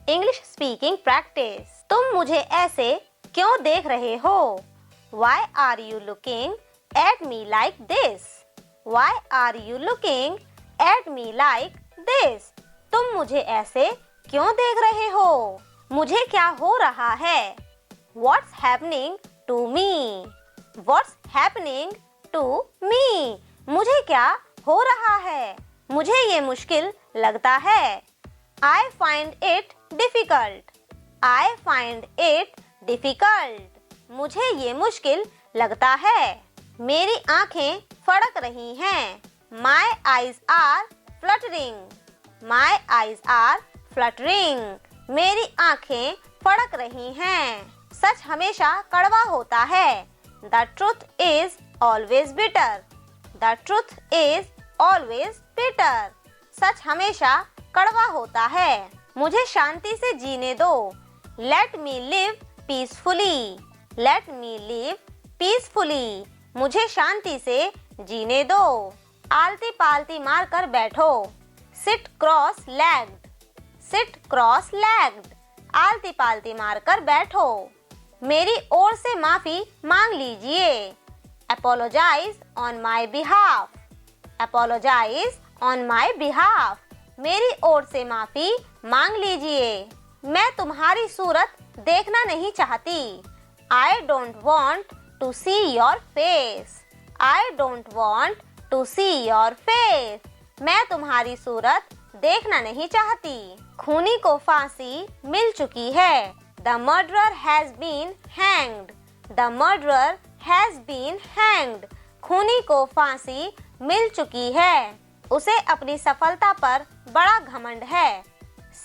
English speaking practice. तुम मुझे ऐसे क्यों देख रहे हो? Why are you looking at me like this? Why are you looking at me like this? तुम मुझे ऐसे क्यों देख रहे हो? मुझे क्या हो रहा है? What's happening to me? What's happening to me? मुझे क्या हो रहा है? मुझे ये मुश्किल लगता है। I find it difficult. I find it difficult. मुझे ये मुश्किल लगता है। मेरी आंखें फड़क रही हैं। My eyes are fluttering. My eyes are fluttering. मेरी आंखें फड़क रही हैं। सच हमेशा कड़वा होता है। The truth is always bitter. The truth is always bitter. सच हमेशा कड़वा होता है। मुझे शांति से जीने दो। Let me live peacefully. Let me live peacefully. मुझे शांति से जीने दो। आलती पालती मार कर बैठो। Sit cross-legged. Sit cross-legged. आलती पालती मार कर बैठो। मेरी ओर से माफी मांग लीजिए। Apologize on my behalf. Apologize on my behalf. मेरी ओर से माफी मांग लीजिए। मैं तुम्हारी सूरत देखना नहीं चाहती। I don't want to see your face. I don't want to see your face. मैं तुम्हारी सूरत देखना नहीं चाहती। खूनी को फांसी मिल चुकी है। The murderer has been hanged. The murderer has been hanged. खूनी को फांसी मिल चुकी है। उसे अपनी सफलता पर बड़ा घमंड है।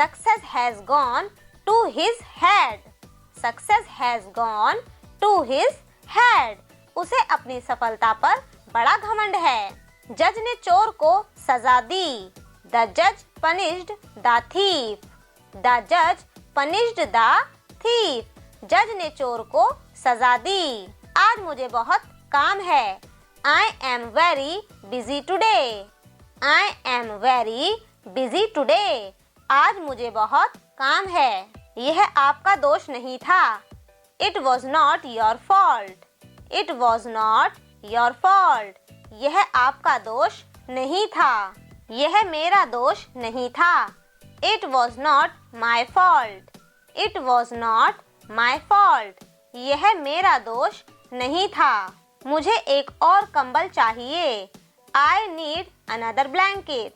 Success has gone to his head. Success has gone to his head. उसे अपनी सफलता पर बड़ा घमंड है। जज ने चोर को सजा दी। The judge punished the thief. The judge punished the thief. जज ने चोर को सजा दी। आज मुझे बहुत काम है। I am very busy today. I am very busy today. आज मुझे बहुत काम है। यह आपका दोष नहीं था। It was not your fault. It was not your fault. यह आपका दोष नहीं था। यह मेरा दोष नहीं था। It was not my fault. It was not my fault. यह मेरा दोष नहीं था। मुझे एक और कंबल चाहिए। I need another blanket.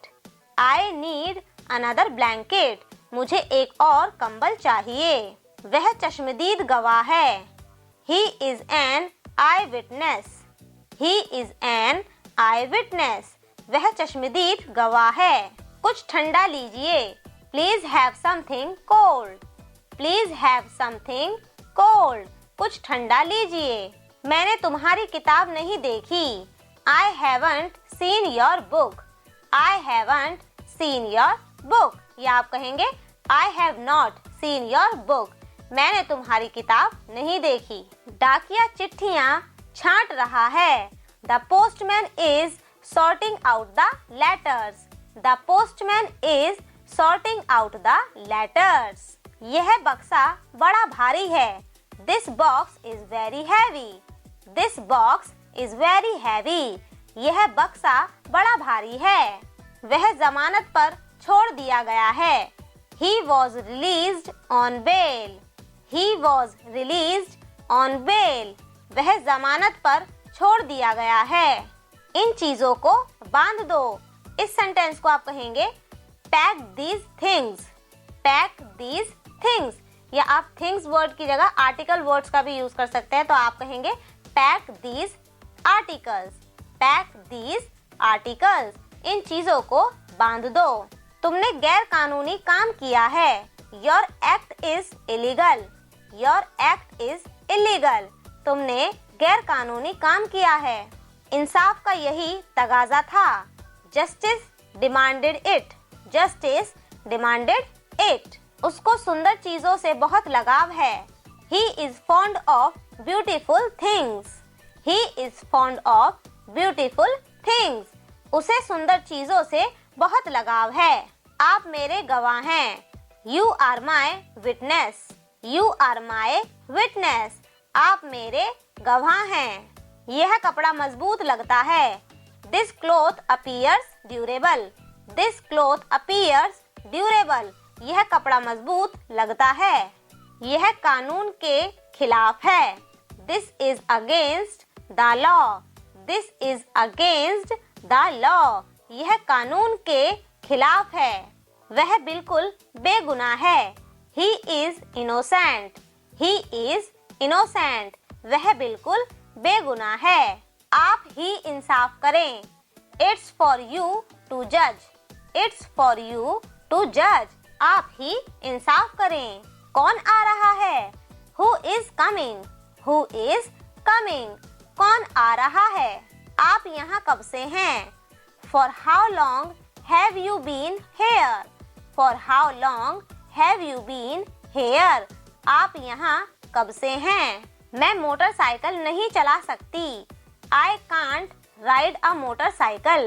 I need another blanket. मुझे एक और कंबल चाहिए। वह चश्मदीद गवाह है। He is an eyewitness. He is an eyewitness. वह चश्मदीद गवाह है। कुछ ठंडा लीजिए। Please have something cold. Please have something cold. कुछ ठंडा लीजिए। मैंने तुम्हारी किताब नहीं देखी। I haven't seen your book. I haven't seen your book. या आप कहेंगे I have not seen your book. मैंने तुम्हारी किताब नहीं देखी। डाकिया चिट्ठियाँ छांट रहा है। The postman is sorting out the letters. The postman is sorting out the letters. यह बक्सा बड़ा भारी है। This box is very heavy. This box is very heavy. यह बक्सा बड़ा भारी है। वह जमानत पर छोड़ दिया गया है। He was released on bail. He was released on bail. वह जमानत पर छोड़ दिया गया है। इन चीजों को बांध दो। इस सेंटेंस को आप कहेंगे Pack these things. Pack these things. या आप things वर्ड की जगह आर्टिकल वर्ड्स का भी यूज कर सकते हैं। तो आप कहेंगे Pack these articles. Pack these articles. इन चीजों को बांध दो। तुमने गैर कानूनी काम किया है। Your act is illegal. Your act is illegal. तुमने गैर कानूनी काम किया है। इंसाफ का यही तगाजा था। Justice demanded it. Justice demanded it. उसको सुंदर चीजों से बहुत लगाव है। He is fond of beautiful things. He is fond of beautiful things. उसे सुंदर चीजों से बहुत लगाव है। आप मेरे गवाह हैं। You are my witness. You are my witness. आप मेरे गवाह हैं। यह कपड़ा मजबूत लगता है। This cloth appears durable. This cloth appears durable. यह कपड़ा मजबूत लगता है। यह कानून के खिलाफ है। This is against the law. This is against the law. यह कानून के खिलाफ है। वह बिल्कुल बेगुनाह है। He is innocent. He is innocent. वह बिल्कुल बेगुनाह है। आप ही इंसाफ करें। It's for you to judge. It's for you to judge. आप ही इंसाफ करें। कौन आ रहा है? Who is coming? Who is coming? कौन आ रहा है? आप यहाँ कब से हैं? For how long have you been here? For how long have you been here? आप यहाँ कब से हैं? मैं मोटरसाइकिल नहीं चला सकती। I can't ride a motorcycle.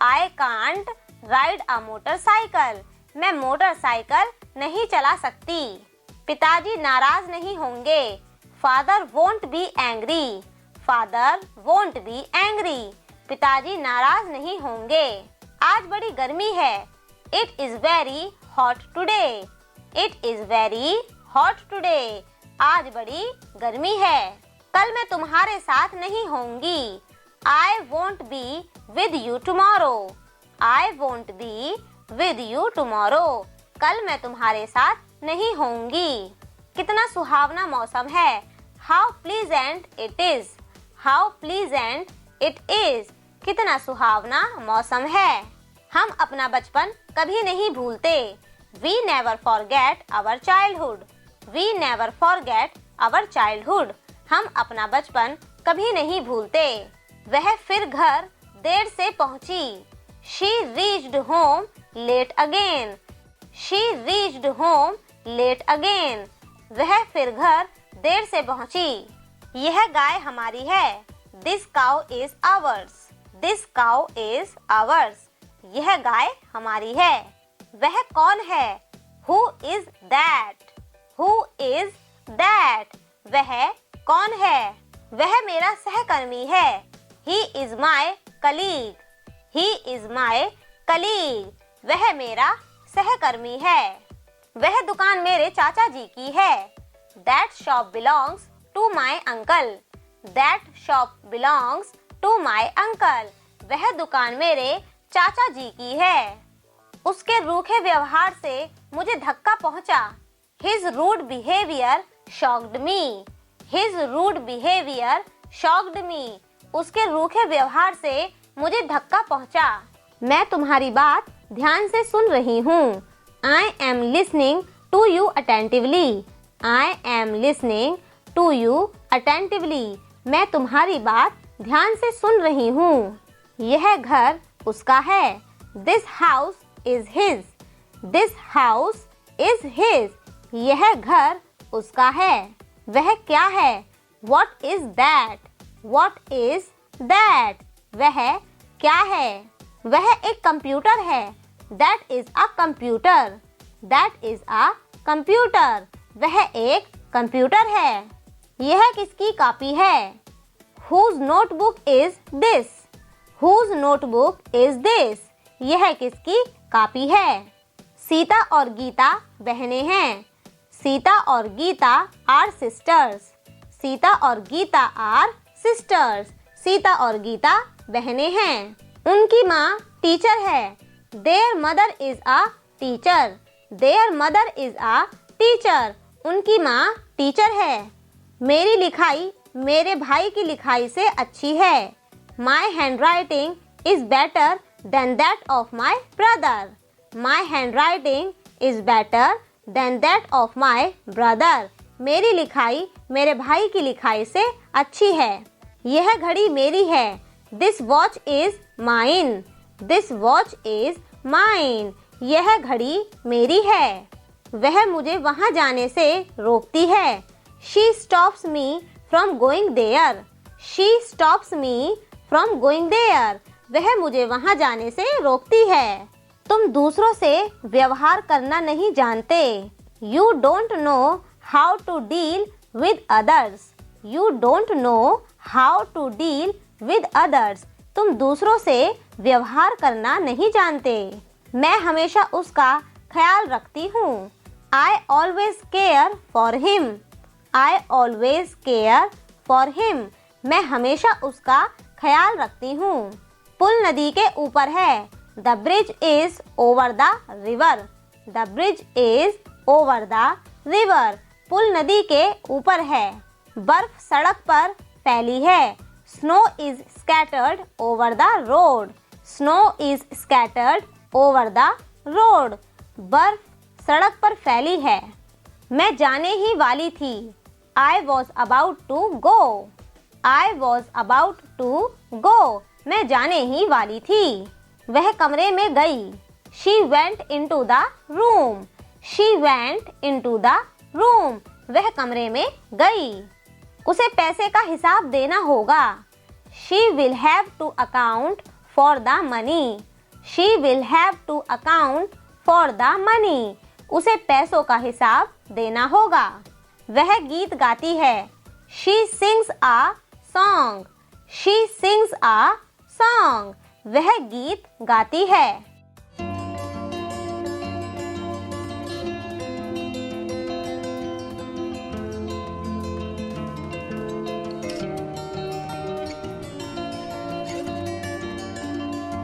I can't ride a motorcycle. मैं मोटरसाइकिल नहीं चला सकती। पिताजी नाराज नहीं होंगे। Father won't be angry. Father won't be angry. पिताजी नाराज नहीं होंगे। आज बड़ी गर्मी है। It is very hot today. It is very hot today. आज बड़ी गर्मी है। कल मैं तुम्हारे साथ नहीं होंगी। I won't be with you tomorrow. I won't be with you tomorrow. कल मैं तुम्हारे साथ नहीं होंगी। कितना सुहावना मौसम है। How pleasant it is. How pleasant it is. कितना सुहावना मौसम है। हम अपना बचपन कभी नहीं भूलते। We never forget our childhood. We never forget our childhood. हम अपना बचपन कभी नहीं भूलते। वह फिर घर देर से पहुंची। She reached home late again. She reached home late again. वह फिर घर देर से पहुंची। यह गाय हमारी है। This cow is ours. This cow is ours. यह गाय हमारी है। वह कौन है? Who is that? Who is that? वह कौन है? वह मेरा सहकर्मी है। He is my colleague. He is my colleague. वह मेरा सहकर्मी है। वह दुकान मेरे चाचा जी की है। That shop belongs to my uncle. That shop belongs to my uncle. वह दुकान मेरे चाचा जी की है। उसके रूखे व्यवहार से मुझे धक्का पहुंचा। His rude behavior shocked me. His rude behavior shocked me. उसके रूखे व्यवहार से मुझे धक्का पहुंचा। मैं तुम्हारी बात ध्यान से सुन रही हूँ। I am listening to you attentively. I am listening to you attentively. मैं तुम्हारी बात ध्यान से सुन रही हूँ। यह घर उसका है। This house is his. This house is his. यह घर उसका है। वह क्या है? What is that? What is that? वह क्या है? वह एक कंप्यूटर है। That is a computer. That is a computer. वह एक कंप्यूटर है। यह किसकी कॉपी है? Whose notebook is this? Whose notebook is this? यह किसकी कॉपी है? सीता और गीता बहनें हैं। सीता और गीता are sisters. सीता और गीता are sisters. सीता और गीता बहनें हैं। उनकी माँ टीचर है। Their mother is a teacher. Their mother is a teacher. उनकी माँ टीचर है। मेरी लिखाई मेरे भाई की लिखाई से अच्छी है। My handwriting is better than that of my brother. My handwriting is better than that of my brother. मेरी लिखाई मेरे भाई की लिखाई से अच्छी है। यह घड़ी मेरी है। This watch is mine. This watch is mine. यह घड़ी मेरी है। वह मुझे वहाँ जाने से रोकती है। She stops me from going there. She stops me from going there. वह मुझे वहाँ जाने से रोकती है। तुम दूसरों से व्यवहार करना नहीं जानते। You don't know how to deal with others. You don't know how to deal with others. तुम दूसरों से व्यवहार करना नहीं जानते। मैं हमेशा उसका ख्याल रखती हूँ। I always care for him. I always care for him. मैं हमेशा उसका ख्याल रखती हूँ। पुल नदी के ऊपर है। The bridge is over the river. The bridge is over the river. पुल नदी के ऊपर है। बर्फ सड़क पर फैली है। Snow is scattered over the road. Snow is scattered over the road. बर्फ सड़क पर फैली है। मैं जाने ही वाली थी। I was about to go. I was about to go. मैं जाने ही वाली थी। वह कमरे में गई। She went into the room. She went into the room. वह कमरे में गई। उसे पैसे का हिसाब देना होगा। She will have to account for the money. She will have to account for the money. उसे पैसों का हिसाब देना होगा। वह गीत गाती है। She sings a song. She sings a song. वह गीत गाती है।